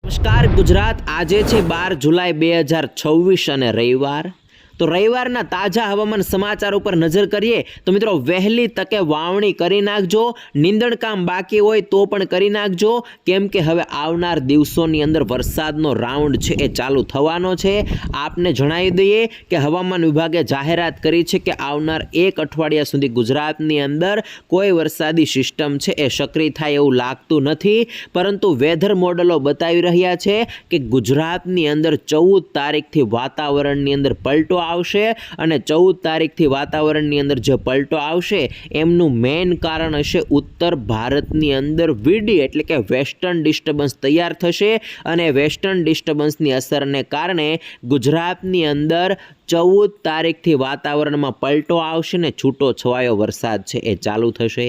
નમસ્કાર ગુજરાત। આજે છે 12 જુલાઈ 2026 અને રવિવાર। તો રવિવારના તાજા હવામાન સમાચાર ઉપર નજર કરીએ તો મિત્રો વહેલી તકે વાવણી કરી નાખજો। નીંદણ કામ બાકી હોય તો પણ કરી નાખજો, કેમ કે હવે આવનાર દિવસોની અંદર વરસાદનો રાઉન્ડ છે એ ચાલુ થવાનો છે। આપને જણાવી દઈએ કે હવામાન વિભાગે જાહેરાત કરી છે કે આવનાર એક અઠવાડિયા સુધી ગુજરાતની અંદર કોઈ વરસાદી સિસ્ટમ છે એ સક્રિય થાય એવું લાગતું નથી, પરંતુ વેધર મોડલો બતાવી રહ્યા છે કે ગુજરાતની અંદર 14 તારીખથી વાતાવરણની અંદર પલટો આવશે અને 14 તારીખથી વાતાવરણની અંદર જે પલટો આવશે એમનું મેઇન કારણ હશે ઉત્તર ભારતની અંદર વીડી એટલે કે વેસ્ટર્ન ડિસ્ટર્બન્સ તૈયાર થશે અને વેસ્ટર્ન ડિસ્ટર્બન્સની અસરને કારણે ગુજરાતની અંદર 14 તારીખથી વાતાવરણમાં પલટો આવશે ને છૂટો છવાયો વરસાદ છે એ ચાલુ થશે।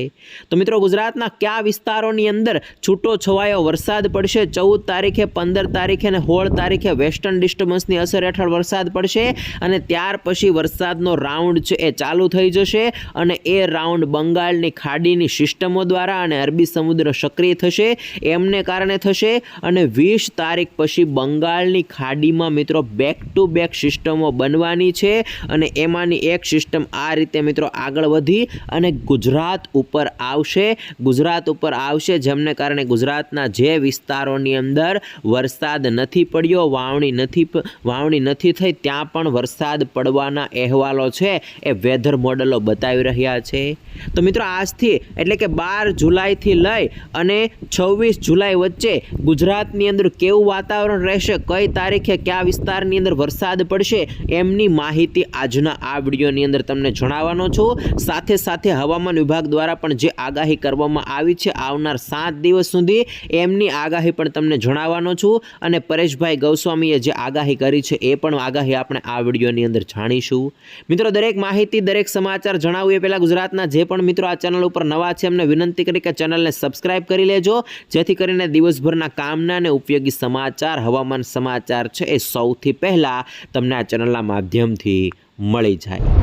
તો મિત્રો ગુજરાતના કયા વિસ્તારોની અંદર છૂટો છવાયો વરસાદ પડશે? 14 તારીખે, 15 તારીખે અને 16 તારીખે વેસ્ટર્ન ડિસ્ટર્બન્સની અસર હેઠળ વરસાદ પડશે અને ત્યાર પછી વરસાદનો રાઉન્ડ છે એ ચાલુ થઈ જશે અને એ રાઉન્ડ બંગાળની ખાડીની સિસ્ટમો દ્વારા અને અરબી સમુદ્ર સક્રિય થશે એમને કારણે થશે અને 20 તારીખ પછી બંગાળની ખાડીમાં મિત્રો બેક ટુ બેક સિસ્ટમો બનવા છે અને એમાંની એક સિસ્ટમ આ રીતે મિત્રો આગળ વધી અને ગુજરાત ઉપર આવશે જેમને કારણે ગુજરાતના જે વિસ્તારોની અંદર વરસાદ નથી પડ્યો, વાવણી નથી થઈ, ત્યાં પણ વરસાદ પડવાના અહેવાલો છે એ વેધર મોડલો બતાવી રહ્યા છે। તો મિત્રો આજથી એટલે કે 12 જુલાઈથી લઈ અને 26 જુલાઈ વચ્ચે ગુજરાતની અંદર કેવું વાતાવરણ રહેશે, કઈ તારીખે કયા વિસ્તારની અંદર વરસાદ પડશે એમની માહિતી આજના આ વિડીયોની અંદર તમને જણાવવાનો છું। સાથે સાથે હવામાન વિભાગ દ્વારા પણ જે આગાહી કરવામાં આવી છે આવનાર 7 દિવસ સુધી એમની આગાહી પણ તમને જણાવવાનો છું અને પરેશભાઈ ગૌસ્વામીએ જે આગાહી કરી છે એ પણ આગાહી આપણે આ વિડીયોની અંદર જાણીશું। મિત્રો દરેક માહિતી, દરેક સમાચાર જણાવું એ પહેલાં ગુજરાતના જે પણ મિત્રો આ ચેનલ ઉપર નવા છે એમને વિનંતી કરી કે ચેનલને સબસ્ક્રાઇબ કરી લેજો, જેથી કરીને દિવસભરના કામના અને ઉપયોગી સમાચાર, હવામાન સમાચાર છે એ સૌથી પહેલાં તમને આ ચેનલના માધ્યમથી મળી જાય।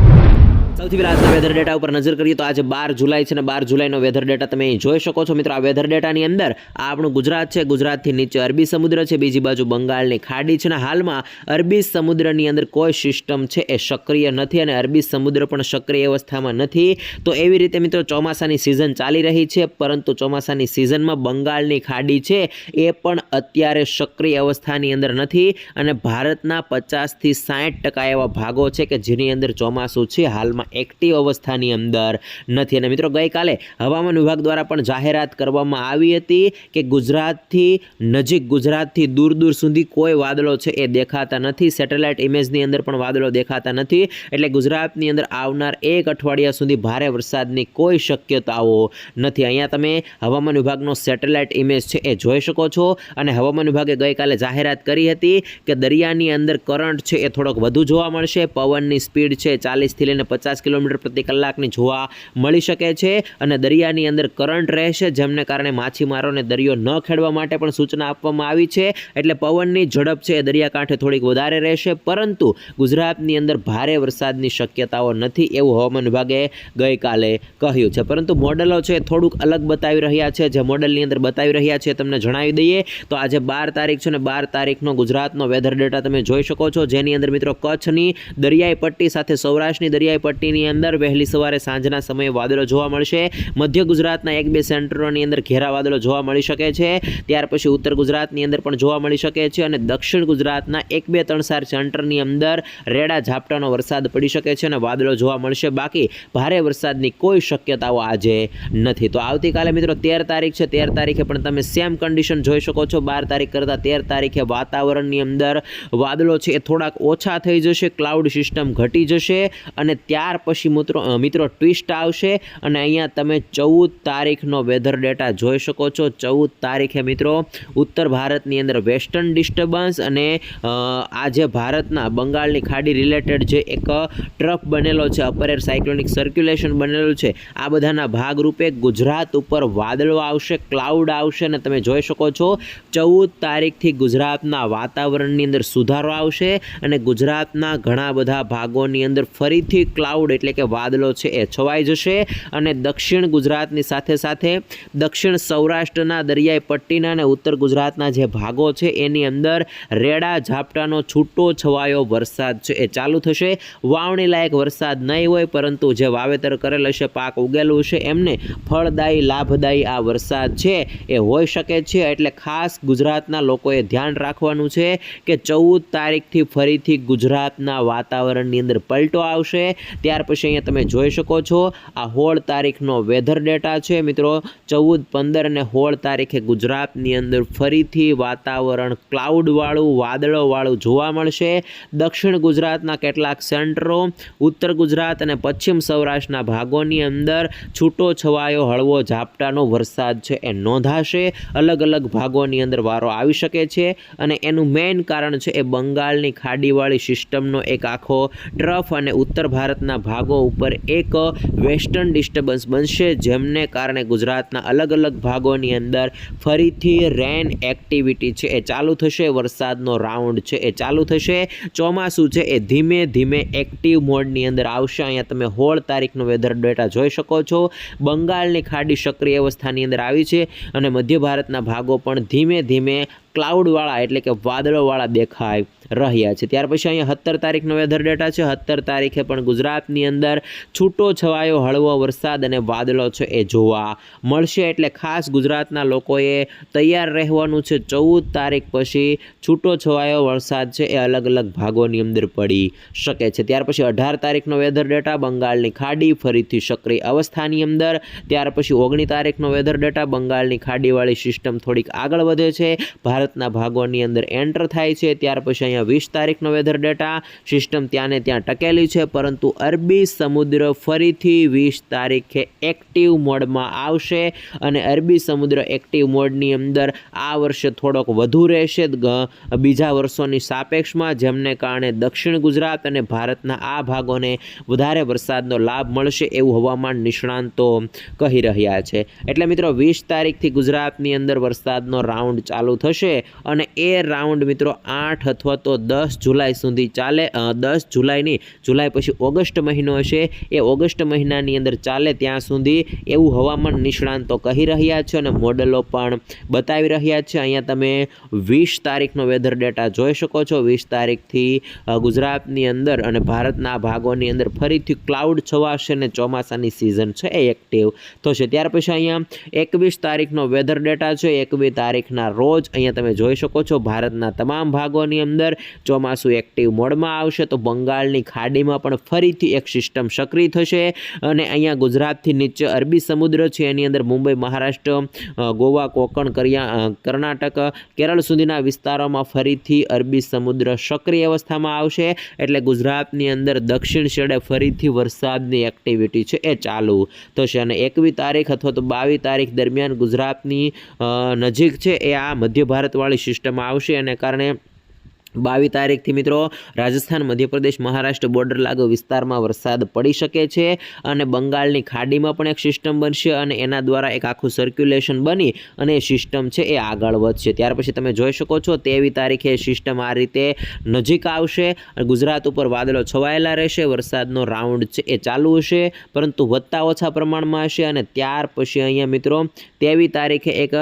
સૌથી પહેલા આજના વેધર ડેટા ઉપર નજર કરીએ તો આજે 12 જુલાઈ છે અને 12 જુલાઈનો વેધર ડેટા તમે અહીં જોઈ શકો છો। મિત્રો આ વેધર ડેટાની અંદર આ આપણું ગુજરાત છે, ગુજરાતથી નીચે અરબી સમુદ્ર છે, બીજી બાજુ બંગાળની ખાડી છે અને હાલમાં અરબી સમુદ્રની અંદર કોઈ સિસ્ટમ છે એ સક્રિય નથી અને અરબી સમુદ્ર પણ સક્રિય અવસ્થામાં નથી। તો એવી રીતે મિત્રો ચોમાસાની સિઝન ચાલી રહી છે, પરંતુ ચોમાસાની સિઝનમાં બંગાળની ખાડી છે એ પણ અત્યારે સક્રિય અવસ્થાની અંદર નથી અને ભારતના 50 થી 60% એવા ભાગો છે કે જેની અંદર ચોમાસું છે હાલમાં એક્ટિવ અવસ્થાની અંદર નથી। અને મિત્રો ગઈકાલે હવામાન વિભાગ દ્વારા પણ જાહેરાત કરવામાં આવી હતી કે ગુજરાતથી નજીક, ગુજરાતથી દૂર સુધી કોઈ વાદળો છે એ દેખાતા નથી। સેટેલાઇટ ઇમેજની અંદર પણ વાદળો દેખાતા નથી, એટલે ગુજરાતની અંદર આવનાર એક અઠવાડિયા સુધી ભારે વરસાદની કોઈ શક્યતાઓ નથી। અહીંયા તમે હવામાન વિભાગનો સેટેલાઇટ ઇમેજ છે એ જોઈ શકો છો અને હવામાન વિભાગે ગઈકાલે જાહેરાત કરી હતી કે દરિયાની અંદર કરંટ છે એ થોડોક વધુ જોવા મળશે, પવનની સ્પીડ છે 40 થી લઈને 50 કિલોમીટર પ્રતિ કલાકની જોવા મળી શકે છે અને દરિયાની અંદર કરંટ રહેશે, જેમને કારણે માછીમારોને દરિયો ન ખેડવા માટે પણ સૂચના આપવામાં આવી છે। એટલે પવનની ઝડપ છે એ દરિયાકાંઠે થોડીક વધારે રહેશે, પરંતુ ગુજરાતની અંદર ભારે વરસાદની શક્યતાઓ નથી એવું હવામાન વિભાગે ગઈકાલે કહ્યું છે। પરંતુ મોડલો છે થોડુંક અલગ બતાવી રહ્યા છે। જે મોડલની અંદર બતાવી રહ્યા છે તમને જણાવી દઈએ તો આજે 12 તારીખ છે અને 12 તારીખનો ગુજરાતનો વેધર ડેટા તમે જોઈ શકો છો, જેની અંદર મિત્રો કચ્છની દરિયાઈ પટ્ટી સાથે સૌરાષ્ટ્રની દરિયાઈ પટ્ટીની અંદર વહેલી સવારે સાંજના સમયે વાદળો જોવા મળશે। મધ્ય ગુજરાતના 1-2 સેન્ટરોની અંદર ઘેરા વાદળો જોવા મળી શકે છે, ત્યાર પછી ઉત્તર ગુજરાતની અંદર પણ જોવા મળી શકે છે અને દક્ષિણ ગુજરાતના 1-2-3 સેન્ટરની અંદર રેડા ઝાપટાનો વરસાદ પડી શકે છે અને વાદળો જોવા મળશે। બાકી ભારે વરસાદની કોઈ શક્યતાઓ આજે નથી। તો આવતીકાલે મિત્રો 13 તારીખ છે, 13 તારીખે પણ તમે સેમ કન્ડિશન જોઈ શકો છો। 12 તારીખ કરતાં 13 તારીખે વાતાવરણની અંદર વાદળો છે એ થોડાક ઓછા થઈ જશે, ક્લાઉડ સિસ્ટમ ઘટી જશે અને ત્યાર પછી મિત્રો ટ્વિસ્ટ આવશે અને અહીંયા તમે 14 તારીખનો વેધર ડેટા જોઈ શકો છો। 14 તારીખે મિત્રો ઉત્તર ભારતની અંદર વેસ્ટર્ન ડિસ્ટર્બન્સ અને આજે ભારતના બંગાળની ખાડી રિલેટેડ જે એક ટ્રફ બનેલો છે, અપર એર સાયક્લોનિક સર્ક્યુલેશન બનેલું છે, આ બધાના ભાગરૂપે ગુજરાત ઉપર વાદળો આવશે, ક્લાઉડ આવશે અને તમે જોઈ શકો છો 14 તારીખથી ગુજરાતના વાતાવરણની અંદર સુધારો આવશે અને ગુજરાતના ઘણા બધા ભાગોની અંદર ફરીથી ક્લાઉડ ક્લાઉડ એટલે કે વાદળો છે એ છવાઈ જશે અને દક્ષિણ ગુજરાતની સાથે સાથે દક્ષિણ સૌરાષ્ટ્રના દરિયાઈ પટ્ટીના અને ઉત્તર ગુજરાતના જે ભાગો છે એની અંદર રેડા ઝાપટાનો છૂટો છવાયો વરસાદ છે એ ચાલુ થશે. વાવણી લાયક વરસાદ નહીં હોય, પરંતુ જે વાવેતર કરેલ હશે, પાક ઉગેલું છે, એમને ફળદાયી લાભદાયી આ વરસાદ છે એ હોઈ શકે છે. એટલે ખાસ ગુજરાતના લોકોએ ધ્યાન રાખવાનું છે કે 14 તારીખથી ફરીથી ગુજરાતના વાતાવરણની અંદર પલટો આવશે. ત્યાર પછી અહીંયા તમે જોઈ શકો છો આ 16 તારીખનો વેધર ડેટા છે મિત્રો. 14, 15 અને 16 તારીખે ગુજરાતની અંદર ફરીથી વાતાવરણ ક્લાઉડવાળું, વાદળોવાળું જોવા મળશે. દક્ષિણ ગુજરાતના કેટલાક સેન્ટરો, ઉત્તર ગુજરાત અને પશ્ચિમ સૌરાષ્ટ્રના ભાગોની અંદર છૂટો છવાયો હળવો ઝાપટાનો વરસાદ છે એ નોંધાશે. અલગ અલગ ભાગોની અંદર વારો આવી શકે છે અને એનું મેઇન કારણ છે એ બંગાળની ખાડીવાળી સિસ્ટમનો એક આખો ટ્રફ અને ઉત્તર ભારતના ભાગો ઉપર એક વેસ્ટર્ન ડિસ્ટર્બન્સ બનશે, જેમને કારણે ગુજરાતના અલગ અલગ ભાગોની અંદર ફરીથી રેન એક્ટિવિટી છે એ ચાલુ થશે. વરસાદનો રાઉન્ડ છે એ ચાલુ થશે. ચોમાસું છે એ ધીમે ધીમે એક્ટિવ મોડની અંદર આવશે. અહીંયા તમે 16 તારીખનો વેધર ડેટા જોઈ શકો છો. બંગાળની ખાડી સક્રિય અવસ્થાની અંદર આવી છે અને મધ્ય ભારતના ભાગો પણ ધીમે ધીમે ક્લાઉડવાળા એટલે કે વાદળોવાળા દેખાય રહ્યા છે. ત્યાર પછી અહીંયા 17 તારીખનો વેધર ડેટા છે. 17 તારીખે પણ ગુજરાતની અંદર છૂટો છવાયો હળવો વરસાદ અને વાદળો છે એ જોવા મળશે. એટલે ખાસ ગુજરાતના લોકોએ તૈયાર રહેવાનું છે. 14 તારીખ પછી છૂટો છવાયો વરસાદ છે એ અલગ અલગ ભાગોની અંદર પડી શકે છે. ત્યાર પછી 18 તારીખનો વેધર ડેટા, બંગાળની ખાડી ફરીથી સક્રિય અવસ્થાની અંદર. ત્યાર પછી 19 તારીખનો વેધર ડેટા, બંગાળની ખાડીવાળી સિસ્ટમ થોડીક આગળ વધે છે, ભારતના ભાગોની અંદર એન્ટર થાય છે. ત્યાર પછી અહીંયા 20 તારીખનો વેધર ડેટા, સિસ્ટમ ત્યાં ને ત્યાં ટકેલી છે, પરંતુ અરબી સમુદ્ર ફરીથી 20 તારીખે એક્ટિવ મોડમાં આવશે અને અરબી સમુદ્ર એક્ટિવ મોડની અંદર આ વર્ષે થોડોક વધુ રહેશે બીજા વર્ષોની સાપેક્ષમાં, જેમને કારણે દક્ષિણ ગુજરાત અને ભારતના આ ભાગોને વધારે વરસાદનો લાભ મળશે એવું હવામાન નિષ્ણાંતો કહી રહ્યા છે. એટલે મિત્રો 20 તારીખથી ગુજરાતની અંદર વરસાદનો રાઉન્ડ ચાલુ થશે અને એ રાઉન્ડ મિત્રો 8 અથવા તો 10 જુલાઈ સુધી ચાલે. 10 જુલાઈની જુલાઈ પછી ઓગસ્ટ મહિનો હશે, એ ઓગસ્ટ મહિનાની અંદર ચાલે ત્યાં સુધી એવું હવામાન નિષ્ણાંતો કહી રહ્યા છે અને મોડલો પણ બતાવી રહ્યા છે. અહીંયા તમે 20 તારીખનો વેધર ડેટા જોઈ શકો છો. 20 તારીખથી ગુજરાતની અંદર અને ભારતના ભાગોની અંદર ફરીથી ક્લાઉડ છવાશે અને ચોમાસાની સિઝન છે એ એક્ટિવ થશે. ત્યાર પછી અહીંયા 21 તારીખનો વેધર ડેટા છે. 21 તારીખના રોજ અહીંયા તમે જોઈ શકો છો ભારતના તમામ ભાગોની અંદર ચોમાસું એક્ટિવ મોડમાં આવશે. તો બંગાળની ખાડીમાં પણ ફરીથી એક સિસ્ટમ સક્રિય થશે અને અહીંયા ગુજરાતથી નીચે અરબી સમુદ્ર છે એની અંદર મુંબઈ, મહારાષ્ટ્ર, ગોવા, કોકણ, કર્ણાટક, કેરળ સુધીના વિસ્તારોમાં ફરીથી અરબી સમુદ્ર સક્રિય અવસ્થામાં આવશે. એટલે ગુજરાતની અંદર દક્ષિણ છેડે ફરીથી વરસાદની એક્ટિવિટી છે એ ચાલુ થશે અને 21 તારીખ અથવા તો 22 તારીખ દરમિયાન ગુજરાતની નજીક છે એ આ મધ્ય ભારતવાળી સિસ્ટમ આવશે અને કારણે 22 તારીખથી મિત્રો રાજસ્થાન, મધ્યપ્રદેશ, મહારાષ્ટ્ર બોર્ડર લાગુ વિસ્તારમાં વરસાદ પડી શકે છે અને બંગાળની ખાડીમાં પણ એક સિસ્ટમ બનશે અને એના દ્વારા એક આખું સર્ક્યુલેશન બની અને એ સિસ્ટમ છે એ આગળ વધશે. ત્યાર પછી તમે જોઈ શકો છો 23 તારીખે સિસ્ટમ આ રીતે નજીક આવશે અને ગુજરાત ઉપર વાદળો છવાયેલા રહેશે. વરસાદનો રાઉન્ડ છે એ ચાલુ હશે, પરંતુ વધતા ઓછા પ્રમાણમાં હશે અને ત્યાર પછી અહીંયા મિત્રો 23 તારીખે એક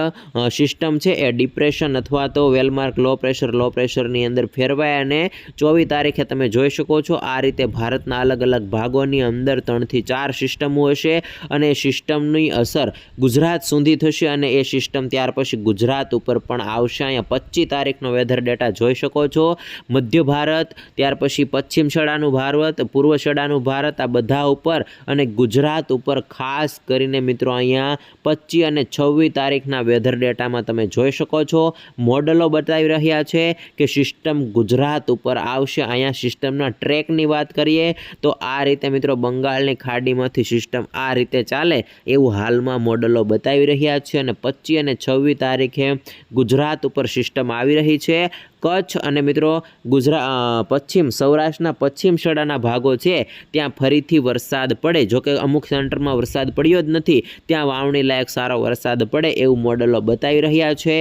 સિસ્ટમ છે એ ડિપ્રેશન અથવા તો વેલમાર્ક લો પ્રેશરની અંદર ફેરવાય અને 24 તારીખે તમે જોઈ શકો છો આ રીતે ભારતના અલગ અલગ ભાગોની અંદર 3 થી 4 સિસ્ટમો હશે અને એ સિસ્ટમની અસર ગુજરાત સુધી થશે અને એ સિસ્ટમ ત્યાર પછી ગુજરાત ઉપર પણ આવશે. અહીંયા 25 તારીખનો વેધર ડેટા જોઈ શકો છો. મધ્ય ભારત, ત્યાર પછી પશ્ચિમ છેડાનું ભારત, પૂર્વ છેડાનું ભારત, આ બધા ઉપર અને ગુજરાત ઉપર ખાસ કરીને મિત્રો અહીંયા 25 અને 26 તારીખના વેધર ડેટામાં તમે જોઈ શકો છો. મોડલો બતાવી રહ્યા છે કે સિસ્ટમ ગુજરાત ઉપર આવશે. અહીંયા સિસ્ટમના ટ્રેકની વાત કરીએ તો આ રીતે મિત્રો બંગાળની ખાડીમાંથી સિસ્ટમ આ રીતે ચાલે એવું હાલમાં મોડલો બતાવી રહ્યા છે અને 25 અને 26 તારીખે ગુજરાત ઉપર સિસ્ટમ આવી રહી છે. કચ્છ અને મિત્રો પશ્ચિમ સૌરાષ્ટ્રના પશ્ચિમ છેડાના ભાગો છે ત્યાં ફરીથી વરસાદ પડે. જોકે અમુક સેન્ટરમાં વરસાદ પડ્યો જ નથી, ત્યાં વાવણી લાયક સારો વરસાદ પડે એવું મોડલો બતાવી રહ્યા છે.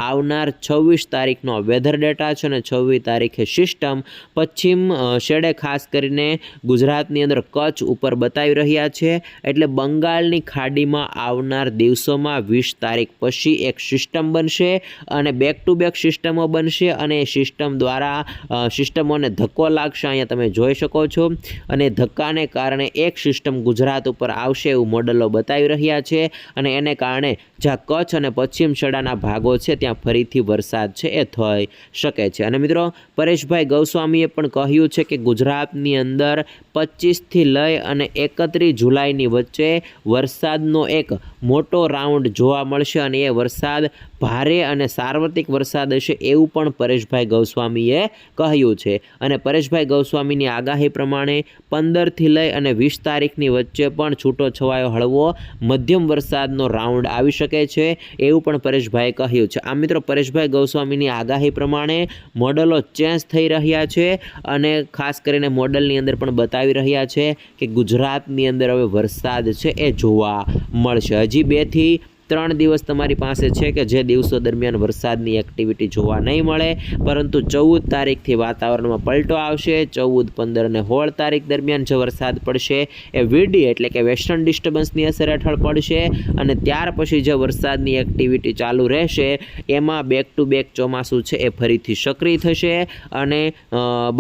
આવનાર 26 તારીખનો વેધર ડેટા છે અને 26 તારીખે સિસ્ટમ પશ્ચિમ છેડે ખાસ કરીને ગુજરાતની અંદર કચ્છ ઉપર બતાવી રહ્યા છે. એટલે બંગાળની ખાડીમાં આવનાર દિવસોમાં 20 તારીખ પછી એક સિસ્ટમ બનશે અને બેક ટુ બેક સિસ્ટમો બનશે અને એ સિસ્ટમ દ્વારા સિસ્ટમોને ધક્કો લાગશે. અહીંયા તમે જોઈ શકો છો અને ધક્કાને કારણે એક સિસ્ટમ ગુજરાત ઉપર આવશે એવું મોડલો બતાવી રહ્યા છે અને એને કારણે જ્યાં કચ્છ અને પશ્ચિમ છેડાના ભાગો છે ત્યાં ફરીથી વરસાદ છે એ થઈ શકે છે. અને મિત્રો પરેશભાઈ ગૌસ્વામીએ પણ કહ્યું છે કે ગુજરાતની અંદર 25થી લઈ અને 31 જુલાઈની વચ્ચે વરસાદનો એક મોટો રાઉન્ડ જોવા મળશે અને એ વરસાદ ભારે અને સાર્વત્રિક વરસાદ હશે એવું પણ પરેશભાઈ ગૌસ્વામીએ કહ્યું છે. અને પરેશભાઈ ગૌસ્વામીની આગાહી પ્રમાણે 15થી લઈ અને 20 તારીખની વચ્ચે પણ છૂટો છવાયો હળવો મધ્યમ વરસાદનો રાઉન્ડ આવી શકે છે એવું પણ પરેશભાઈએ કહ્યું છે. આ મિત્રો પરેશભાઈ ગૌસ્વામીની આગાહી પ્રમાણે મોડલો ચેન્જ થઈ રહ્યા છે અને ખાસ કરીને મોડલની અંદર પણ બતાવી રહ્યા છે કે ગુજરાતની અંદર હવે વરસાદ છે એ જોવા મળશે. હજી 2 થી 3 દિવસ તમારી પાસે છે કે જે દિવસો દરમિયાન વરસાદની એક્ટિવિટી જોવા નહીં મળે, પરંતુ 14 તારીખથી વાતાવરણમાં પલટો આવશે. 14, 15 અને 16 તારીખ દરમિયાન જે વરસાદ પડશે એ વીડી એટલે કે વેસ્ટર્ન ડિસ્ટર્બન્સની અસર હેઠળ પડશે અને ત્યાર પછી જે વરસાદની એક્ટિવિટી ચાલુ રહેશે એમાં બેક ટુ બેક ચોમાસું છે એ ફરીથી સક્રિય થશે અને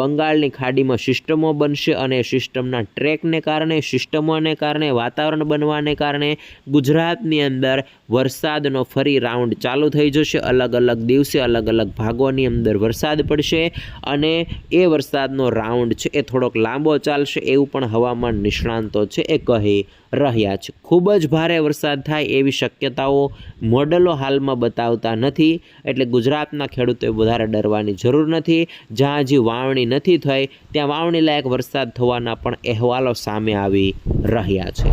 બંગાળની ખાડીમાં સિસ્ટમો બનશે અને સિસ્ટમના ટ્રેકને કારણે સિસ્ટમોને કારણે વાતાવરણ બનવાને કારણે ગુજરાતની અંદર વરસાદનો ફરી રાઉન્ડ ચાલુ થઈ જશે. અલગ અલગ દિવસે અલગ અલગ ભાગોની અંદર વરસાદ પડશે અને એ વરસાદનો રાઉન્ડ છે એ થોડોક લાંબો ચાલશે એવું પણ હવામાન નિષ્ણાંતો છે એ કહી રહ્યા છે. ખૂબ જ ભારે વરસાદ થાય એવી શક્યતાઓ મોડલો હાલમાં બતાવતા નથી, એટલે ગુજરાતના ખેડૂતોએ વધારે ડરવાની જરૂર નથી. જ્યાં હજી વાવણી નથી થઈ ત્યાં વાવણી લાયક વરસાદ થવાના પણ અહેવાલો સામે આવી રહ્યા છે.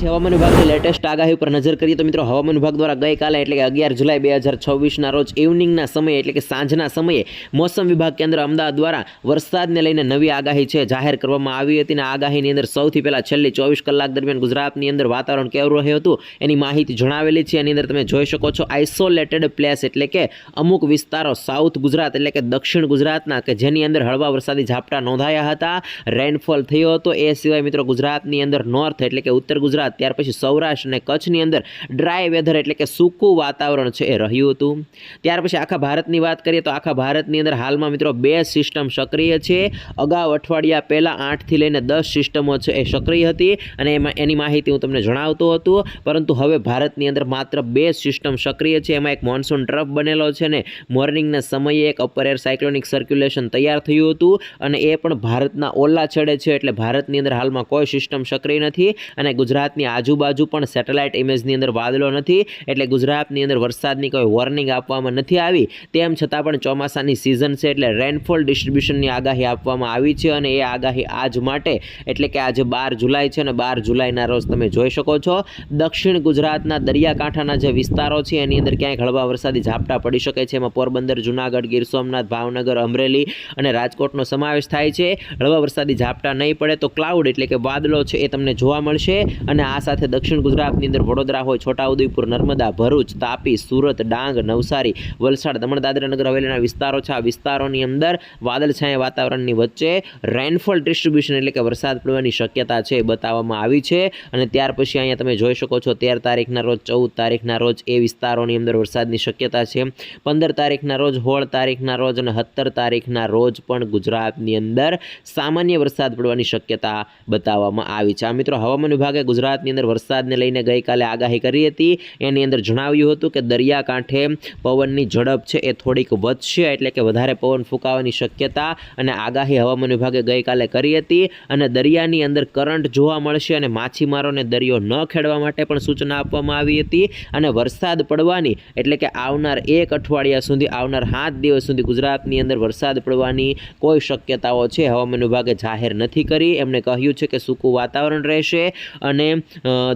હવામાન વિભાગની લેટેસ્ટ આગાહી ઉપર નજર કરીએ તો મિત્રો હવામાન વિભાગ દ્વારા ગઈકાલે એટલે કે 11 જુલાઈ 2024ના રોજ ઇવનિંગના સમયે એટલે કે સાંજના સમયે મોસમ વિભાગ કેન્દ્ર અમદાવાદ દ્વારા વરસાદને લઈને નવી આગાહી છે જાહેર કરવામાં આવી હતી અને આગાહીની અંદર સૌથી પહેલાં છેલ્લી 24 કલાક દરમિયાન ગુજરાતની અંદર વાતાવરણ કેવું રહ્યું હતું એની માહિતી જણાવેલી છે. એની અંદર તમે જોઈ શકો છો આઇસોલેટેડ પ્લેસ એટલે કે અમુક વિસ્તારો સાઉથ ગુજરાત એટલે કે દક્ષિણ ગુજરાતના કે જેની અંદર હળવા વરસાદી ઝાપટા નોંધાયા હતા, રેનફોલ થયો હતો. એ સિવાય મિત્રો ગુજરાતની અંદર નોર્થ એટલે કે ઉત્તર ગુજરાત, ત્યાર પછી સૌરાષ્ટ્ર અને કચ્છની અંદર ડ્રાય વેધર એટલે કે સૂકું વાતાવરણ છે એ રહ્યું હતું. ત્યાર પછી આખા ભારતની વાત કરીએ તો આખા ભારતની અંદર હાલમાં મિત્રો 2 સિસ્ટમ સક્રિય છે. અગાઉ અઠવાડિયા પહેલાં 8 થી લઈને 10 સિસ્ટમો છે એ સક્રિય હતી અને એની માહિતી હું તમને જણાવતો હતો, પરંતુ હવે ભારતની અંદર માત્ર 2 સિસ્ટમ સક્રિય છે. એમાં એક મોન્સૂન ટ્રફ બનેલો છે ને મોર્નિંગના સમયે એક અપર એર સાયક્લોનિક સર્ક્યુલેશન તૈયાર થયું હતું અને એ પણ ભારતના ઓલા છેડે છે, એટલે ભારતની અંદર હાલમાં કોઈ સિસ્ટમ સક્રિય નથી અને ગુજરાતની આજુબાજુ પણ સેટેલાઇટ ઇમેજની અંદર વાદળો નથી, એટલે ગુજરાતની અંદર વરસાદની કોઈ વોર્નિંગ આપવામાં નથી આવી. તેમ છતાં પણ ચોમાસાની સિઝન છે એટલે રેનફોલ ડિસ્ટ્રીબ્યુશનની આગાહી આપવામાં આવી છે અને એ આગાહી આજ માટે એટલે કે આજે 12 જુલાઈ છે અને 12 જુલાઈના રોજ તમે જોઈ શકો છો દક્ષિણ ગુજરાતના દરિયાકાંઠાના જે વિસ્તારો છે એની અંદર ક્યાંક હળવા વરસાદી ઝાપટા પડી શકે છે. એમાં પોરબંદર, જુનાગઢ, ગીર સોમનાથ, ભાવનગર, અમરેલી અને રાજકોટનો સમાવેશ થાય છે. હળવા વરસાદી ઝાપટા નહીં પડે તો ક્લાઉડ એટલે કે વાદળો છે એ તમને જોવા મળશે અને આ સાથે દક્ષિણ ગુજરાતની અંદર વડોદરા હોય, છોટાઉદેપુર, નર્મદા, ભરૂચ, તાપી, સુરત, ડાંગ, નવસારી, વલસાડ, દમણ, દાદરા નગર હવેલીના વિસ્તારો છે. આ વિસ્તારોની અંદર વાદળછાયા વાતાવરણની વચ્ચે રેનફોલ ડિસ્ટ્રીબ્યુશન એટલે કે વરસાદ પડવાની શક્યતા છે એ બતાવવામાં આવી છે અને ત્યાર પછી અહીંયા તમે જોઈ શકો છો 13 તારીખના રોજ, 14 તારીખના રોજ એ વિસ્તારોની અંદર વરસાદની શક્યતા છે. 15 તારીખના રોજ, 16 તારીખના રોજ અને 17 તારીખના રોજ પણ ગુજરાતની અંદર સામાન્ય વરસાદ પડવાની શક્યતા બતાવવામાં આવી છે. આ મિત્રો હવામાન વિભાગે ગુજરાતની અંદર વરસાદને લઈને ગઈકાલે આગાહી કરી હતી. એની અંદર જણાવ્યું હતું કે દરિયાકાંઠે પવનની ઝડપ છે એ થોડીક વધશે, એટલે કે વધારે પવન ફૂંકાવાની શક્યતા અને આગાહી હવામાન વિભાગે ગઈકાલે કરી હતી અને દરિયાની અંદર કરંટ જોવા મળશે અને માછીમારોને દરિયો ન ખેડવા માટે પણ સૂચના આપવામાં આવી હતી અને વરસાદ પડવાની એટલે કે આવનાર 1 અઠવાડિયા સુધી, આવનાર 7 દિવસ સુધી ગુજરાતની અંદર વરસાદ પડવાની કોઈ શક્યતાઓ છે હવામાન વિભાગે જાહેર નથી કરી. એમણે કહ્યું છે કે સૂકું વાતાવરણ રહેશે અને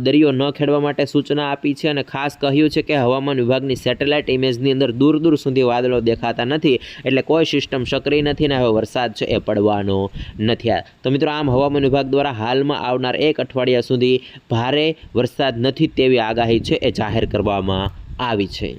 દરિયો ન ખેડવા માટે સૂચના આપી છે અને ખાસ કહ્યું છે કે હવામાન વિભાગની સેટેલાઇટ ઇમેજની અંદર દૂર દૂર સુધી વાદળો દેખાતા નથી, એટલે કોઈ સિસ્ટમ સક્રિય નથી ને હવે વરસાદ છે એ પડવાનો નથી. તો મિત્રો આમ હવામાન વિભાગ દ્વારા હાલમાં આવનાર 1 અઠવાડિયા સુધી ભારે વરસાદ નથી તેવી આગાહી છે એ જાહેર કરવામાં આવી છે.